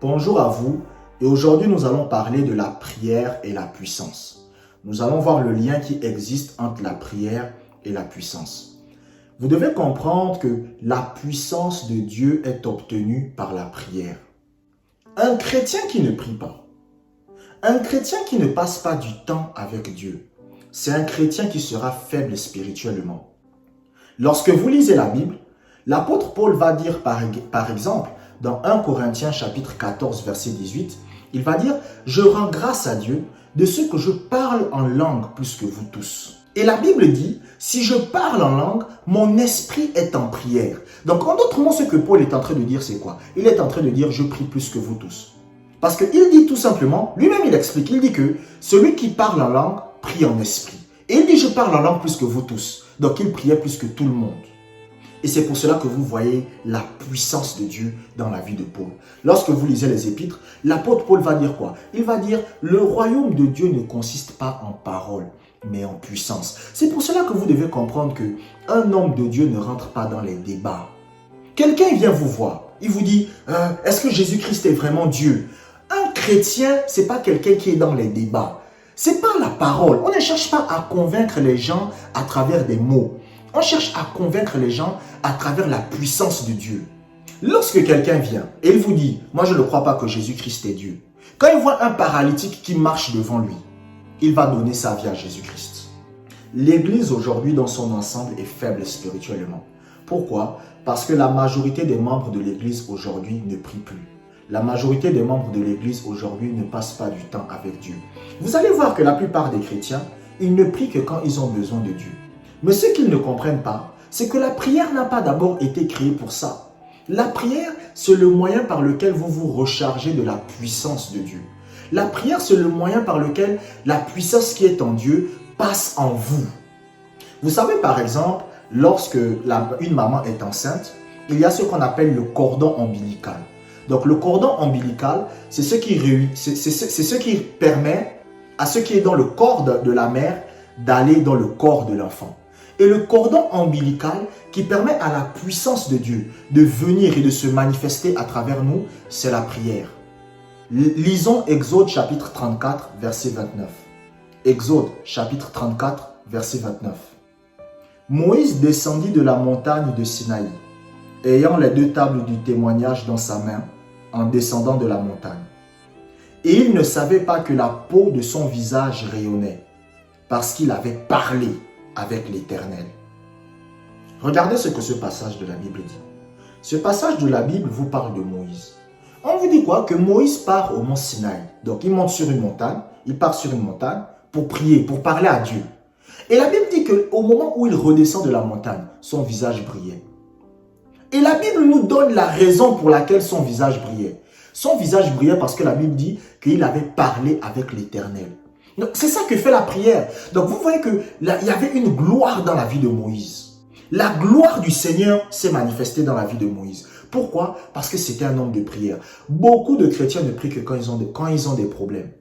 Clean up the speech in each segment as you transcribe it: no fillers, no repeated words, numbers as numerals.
Bonjour à vous et aujourd'hui nous allons parler de la prière et la puissance. Nous allons voir le lien qui existe entre la prière et la puissance. Vous devez comprendre que la puissance de Dieu est obtenue par la prière. Un chrétien qui ne prie pas, un chrétien qui ne passe pas du temps avec Dieu, c'est un chrétien qui sera faible spirituellement. Lorsque vous lisez la Bible, l'apôtre Paul va dire par exemple, dans 1 Corinthiens chapitre 14 verset 18, il va dire « Je rends grâce à Dieu de ce que je parle en langue plus que vous tous. » Et la Bible dit « Si je parle en langue, mon esprit est en prière. » Donc en d'autres mots, ce que Paul est en train de dire, c'est quoi? Il est en train de dire « Je prie plus que vous tous. » Parce qu'il dit tout simplement, lui-même il explique, il dit que celui qui parle en langue prie en esprit. Et il dit « Je parle en langue plus que vous tous. » Donc il priait plus que tout le monde. Et c'est pour cela que vous voyez la puissance de Dieu dans la vie de Paul. Lorsque vous lisez les épîtres, l'apôtre Paul va dire quoi? Il va dire, le royaume de Dieu ne consiste pas en paroles, mais en puissance. C'est pour cela que vous devez comprendre qu'un homme de Dieu ne rentre pas dans les débats. Quelqu'un vient vous voir, il vous dit, est-ce que Jésus-Christ est vraiment Dieu? Un chrétien, ce n'est pas quelqu'un qui est dans les débats. Ce n'est pas la parole. On ne cherche pas à convaincre les gens à travers des mots. On cherche à convaincre les gens à travers la puissance de Dieu. Lorsque quelqu'un vient et il vous dit, moi je ne crois pas que Jésus-Christ est Dieu. Quand il voit un paralytique qui marche devant lui, il va donner sa vie à Jésus-Christ. L'église aujourd'hui dans son ensemble est faible spirituellement. Pourquoi? Parce que la majorité des membres de l'église aujourd'hui ne prient plus. La majorité des membres de l'église aujourd'hui ne passent pas du temps avec Dieu. Vous allez voir que la plupart des chrétiens, ils ne prient que quand ils ont besoin de Dieu. Mais ce qu'ils ne comprennent pas, c'est que la prière n'a pas d'abord été créée pour ça. La prière, c'est le moyen par lequel vous vous rechargez de la puissance de Dieu. La prière, c'est le moyen par lequel la puissance qui est en Dieu passe en vous. Vous savez par exemple, lorsque une maman est enceinte, il y a ce qu'on appelle le cordon ombilical. Donc le cordon ombilical, c'est ce qui permet à ce qui est dans le corps de la mère d'aller dans le corps de l'enfant. Et le cordon ombilical qui permet à la puissance de Dieu de venir et de se manifester à travers nous, c'est la prière. Lisons Exode chapitre 34, verset 29. Exode chapitre 34, verset 29. Moïse descendit de la montagne de Sinaï, ayant les deux tables du témoignage dans sa main, en descendant de la montagne. Et il ne savait pas que la peau de son visage rayonnait, parce qu'il avait parlé avec l'Éternel. Regardez ce que ce passage de la Bible dit. Ce passage de la Bible vous parle de Moïse. On vous dit quoi? Que Moïse part au mont Sinaï. Donc il monte sur une montagne, il part sur une montagne pour prier, pour parler à Dieu. Et la Bible dit qu'au moment où il redescend de la montagne, son visage brillait. Et la Bible nous donne la raison pour laquelle son visage brillait. Son visage brillait parce que la Bible dit qu'il avait parlé avec l'Éternel. C'est ça que fait la prière. Donc vous voyez qu'il y avait une gloire dans la vie de Moïse. La gloire du Seigneur s'est manifestée dans la vie de Moïse. Pourquoi? Parce que c'était un homme de prière. Beaucoup de chrétiens ne prient que quand ils ont des problèmes.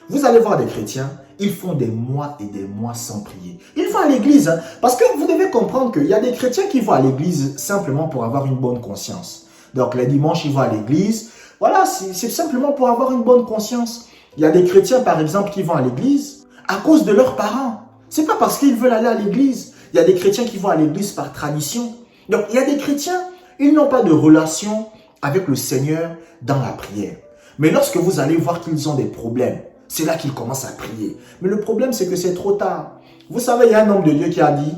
Vous allez voir des chrétiens, ils font des mois et des mois sans prier. Ils vont à l'église, parce que vous devez comprendre qu'il y a des chrétiens qui vont à l'église simplement pour avoir une bonne conscience. Donc les dimanches, ils vont à l'église. Voilà, c'est simplement pour avoir une bonne conscience. Il y a des chrétiens, par exemple, qui vont à l'église à cause de leurs parents. Ce n'est pas parce qu'ils veulent aller à l'église. Il y a des chrétiens qui vont à l'église par tradition. Donc, il y a des chrétiens, ils n'ont pas de relation avec le Seigneur dans la prière. Mais lorsque vous allez voir qu'ils ont des problèmes, c'est là qu'ils commencent à prier. Mais le problème, c'est que c'est trop tard. Vous savez, il y a un homme de Dieu qui a dit,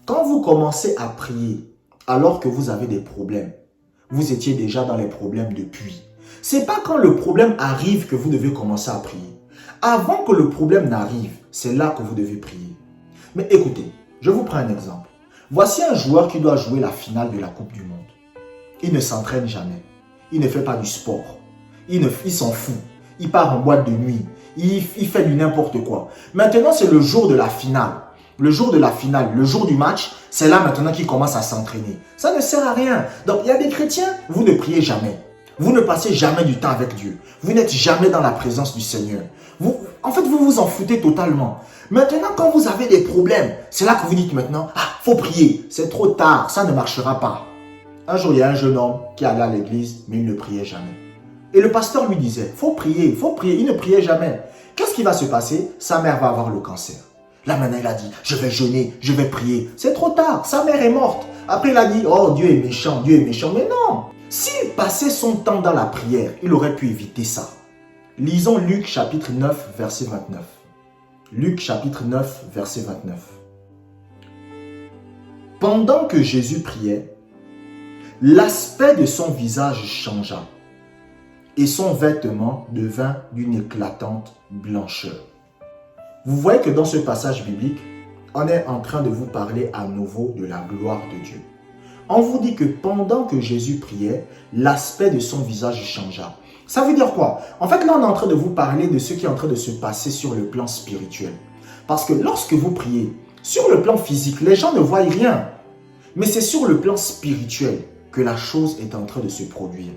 quand vous commencez à prier alors que vous avez des problèmes, vous étiez déjà dans les problèmes depuis. Ce n'est pas quand le problème arrive que vous devez commencer à prier. Avant que le problème n'arrive, c'est là que vous devez prier. Mais écoutez, je vous prends un exemple. Voici un joueur qui doit jouer la finale de la Coupe du Monde. Il ne s'entraîne jamais. Il ne fait pas du sport. Il s'en fout. Il part en boîte de nuit. Il fait du n'importe quoi. Maintenant, c'est le jour de la finale. Le jour de la finale, le jour du match, c'est là maintenant qu'il commence à s'entraîner. Ça ne sert à rien. Donc, il y a des chrétiens, vous ne priez jamais. Vous ne passez jamais du temps avec Dieu. Vous n'êtes jamais dans la présence du Seigneur. En fait, vous vous en foutez totalement. Maintenant, quand vous avez des problèmes, c'est là que vous dites maintenant, faut prier. C'est trop tard, ça ne marchera pas. Un jour, il y a un jeune homme qui allait à l'église, mais il ne priait jamais. Et le pasteur lui disait, faut prier, faut prier. Il ne priait jamais. Qu'est-ce qui va se passer? Sa mère va avoir le cancer. Là maintenant il a dit, je vais jeûner, je vais prier. C'est trop tard, sa mère est morte. Après il a dit, oh Dieu est méchant, Dieu est méchant. Mais non, s'il passait son temps dans la prière, il aurait pu éviter ça. Lisons Luc chapitre 9, verset 29. Luc chapitre 9, verset 29. Pendant que Jésus priait, l'aspect de son visage changea et son vêtement devint d'une éclatante blancheur. Vous voyez que dans ce passage biblique, on est en train de vous parler à nouveau de la gloire de Dieu. On vous dit que pendant que Jésus priait, l'aspect de son visage changea. Ça veut dire quoi? En fait, là, on est en train de vous parler de ce qui est en train de se passer sur le plan spirituel. Parce que lorsque vous priez, sur le plan physique, les gens ne voient rien. Mais c'est sur le plan spirituel que la chose est en train de se produire.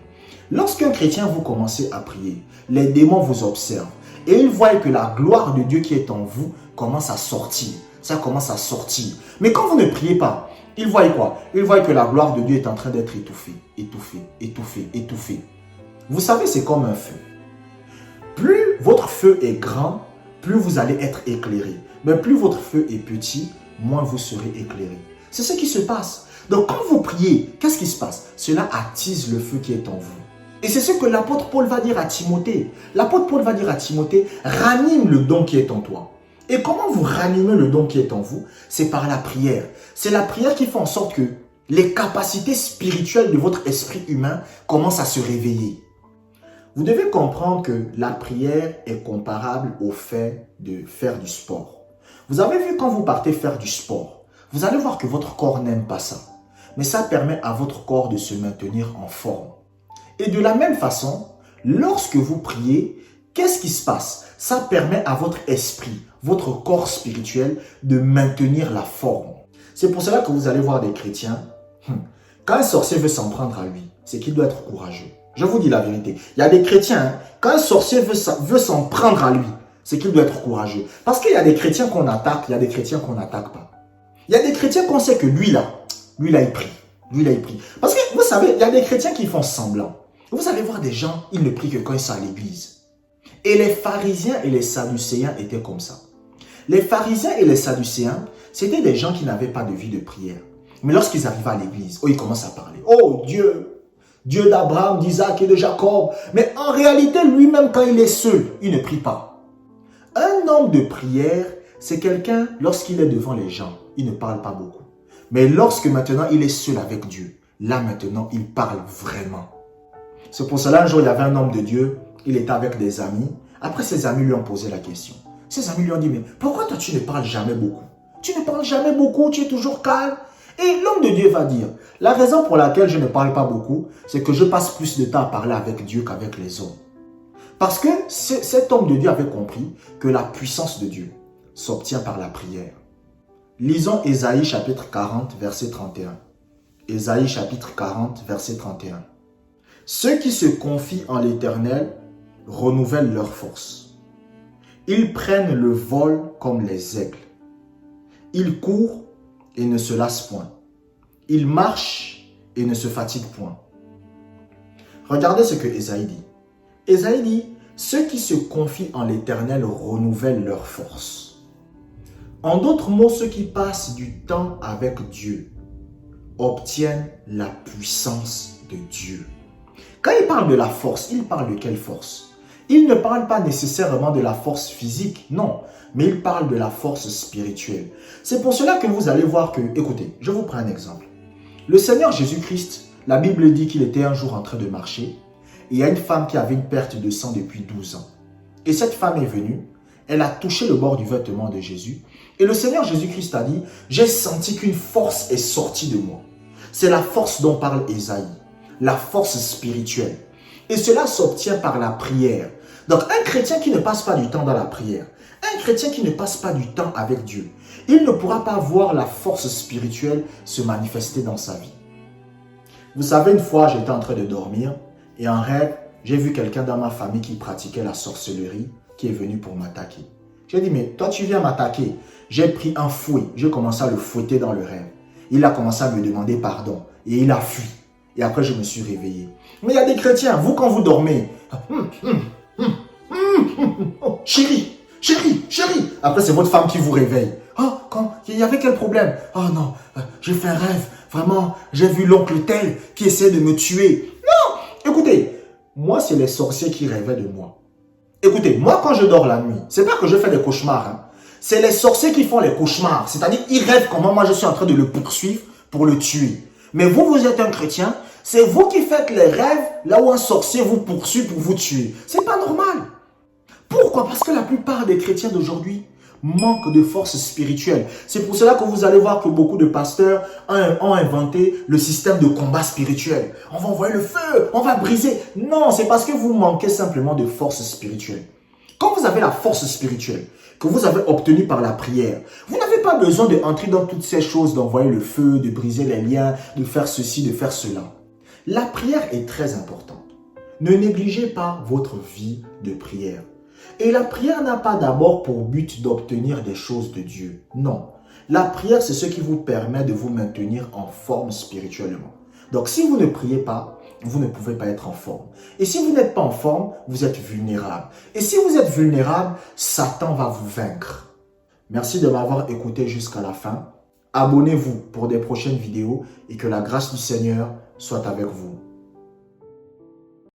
Lorsqu'un chrétien, vous commencez à prier, les démons vous observent et ils voient que la gloire de Dieu qui est en vous commence à sortir. Ça commence à sortir. Mais quand vous ne priez pas, ils voient quoi? Ils voient que la gloire de Dieu est en train d'être étouffée, étouffée, étouffée, étouffée. Vous savez, c'est comme un feu. Plus votre feu est grand, plus vous allez être éclairé. Mais plus votre feu est petit, moins vous serez éclairé. C'est ce qui se passe. Donc quand vous priez, qu'est-ce qui se passe? Cela attise le feu qui est en vous. Et c'est ce que l'apôtre Paul va dire à Timothée. L'apôtre Paul va dire à Timothée, ranime le don qui est en toi. Et comment vous ranimez le don qui est en vous? C'est par la prière. C'est la prière qui fait en sorte que les capacités spirituelles de votre esprit humain commencent à se réveiller. Vous devez comprendre que la prière est comparable au fait de faire du sport. Vous avez vu quand vous partez faire du sport, vous allez voir que votre corps n'aime pas ça. Mais ça permet à votre corps de se maintenir en forme. Et de la même façon, lorsque vous priez, qu'est-ce qui se passe? Ça permet à votre esprit, votre corps spirituel de maintenir la forme. C'est pour cela que vous allez voir des chrétiens, quand un sorcier veut s'en prendre à lui, c'est qu'il doit être courageux. Je vous dis la vérité. Il y a des chrétiens, quand un sorcier veut s'en prendre à lui, c'est qu'il doit être courageux. Parce qu'il y a des chrétiens qu'on attaque, il y a des chrétiens qu'on n'attaque pas. Il y a des chrétiens qu'on sait que lui là, il prie. Lui là, il prie. Parce que vous savez, il y a des chrétiens qui font semblant. Vous allez voir des gens, ils ne prient que quand ils sont à l'église. Et les pharisiens et les sadducéens étaient comme ça. Les pharisiens et les sadducéens, c'était des gens qui n'avaient pas de vie de prière. Mais lorsqu'ils arrivaient à l'église, ils commencent à parler. Oh Dieu, Dieu d'Abraham, d'Isaac et de Jacob. Mais en réalité, lui-même, quand il est seul, il ne prie pas. Un homme de prière, c'est quelqu'un, lorsqu'il est devant les gens, il ne parle pas beaucoup. Mais lorsque maintenant, il est seul avec Dieu, là maintenant, il parle vraiment. C'est pour cela, un jour, il y avait un homme de Dieu, il était avec des amis. Après, ses amis lui ont posé la question. Ses amis lui ont dit, mais pourquoi toi, tu ne parles jamais beaucoup? Tu ne parles jamais beaucoup, tu es toujours calme. Et l'homme de Dieu va dire, la raison pour laquelle je ne parle pas beaucoup, c'est que je passe plus de temps à parler avec Dieu qu'avec les hommes. Parce que cet homme de Dieu avait compris que la puissance de Dieu s'obtient par la prière. Lisons Ésaïe chapitre 40, verset 31. Ésaïe chapitre 40, verset 31. Ceux qui se confient en l'Éternel renouvellent leur force. Ils prennent le vol comme les aigles. Ils courent et ne se lassent point. Ils marchent et ne se fatiguent point. Regardez ce que Ésaïe dit. Ésaïe dit, ceux qui se confient en l'Éternel renouvellent leur force. En d'autres mots, ceux qui passent du temps avec Dieu obtiennent la puissance de Dieu. Quand il parle de la force, il parle de quelle force? Il ne parle pas nécessairement de la force physique, non, mais il parle de la force spirituelle. C'est pour cela que vous allez voir que, écoutez, je vous prends un exemple. Le Seigneur Jésus-Christ, la Bible dit qu'il était un jour en train de marcher, et il y a une femme qui avait une perte de sang depuis 12 ans. Et cette femme est venue, elle a touché le bord du vêtement de Jésus, et le Seigneur Jésus-Christ a dit, j'ai senti qu'une force est sortie de moi. C'est la force dont parle Ésaïe, la force spirituelle. Et cela s'obtient par la prière. Donc un chrétien qui ne passe pas du temps dans la prière, un chrétien qui ne passe pas du temps avec Dieu, il ne pourra pas voir la force spirituelle se manifester dans sa vie. Vous savez, une fois, j'étais en train de dormir et en rêve, j'ai vu quelqu'un dans ma famille qui pratiquait la sorcellerie qui est venu pour m'attaquer. J'ai dit, mais toi tu viens m'attaquer. J'ai pris un fouet, j'ai commencé à le fouetter dans le rêve. Il a commencé à me demander pardon et il a fui. Et après, je me suis réveillé. Mais il y a des chrétiens, vous, quand vous dormez, Oh, chérie, chérie, chérie. Après, c'est votre femme qui vous réveille. Oh, quand il y avait quel problème? Oh non, j'ai fait un rêve. Vraiment, j'ai vu l'oncle tel qui essaie de me tuer. Non, écoutez, moi, c'est les sorciers qui rêvaient de moi. Écoutez, moi, quand je dors la nuit, c'est pas que je fais des cauchemars. Hein. C'est les sorciers qui font les cauchemars. C'est-à-dire, ils rêvent comment moi, je suis en train de le poursuivre pour le tuer. Mais vous, vous êtes un chrétien. C'est vous qui faites les rêves là où un sorcier vous poursuit pour vous tuer. C'est pas normal. Pourquoi? Parce que la plupart des chrétiens d'aujourd'hui manquent de force spirituelle. C'est pour cela que vous allez voir que beaucoup de pasteurs ont inventé le système de combat spirituel. On va envoyer le feu, on va briser. Non, c'est parce que vous manquez simplement de force spirituelle. Quand vous avez la force spirituelle que vous avez obtenue par la prière, vous n'avez pas besoin d'entrer dans toutes ces choses, d'envoyer le feu, de briser les liens, de faire ceci, de faire cela. La prière est très importante. Ne négligez pas votre vie de prière. Et la prière n'a pas d'abord pour but d'obtenir des choses de Dieu. Non. La prière, c'est ce qui vous permet de vous maintenir en forme spirituellement. Donc, si vous ne priez pas, vous ne pouvez pas être en forme. Et si vous n'êtes pas en forme, vous êtes vulnérable. Et si vous êtes vulnérable, Satan va vous vaincre. Merci de m'avoir écouté jusqu'à la fin. Abonnez-vous pour des prochaines vidéos et que la grâce du Seigneur soit avec vous.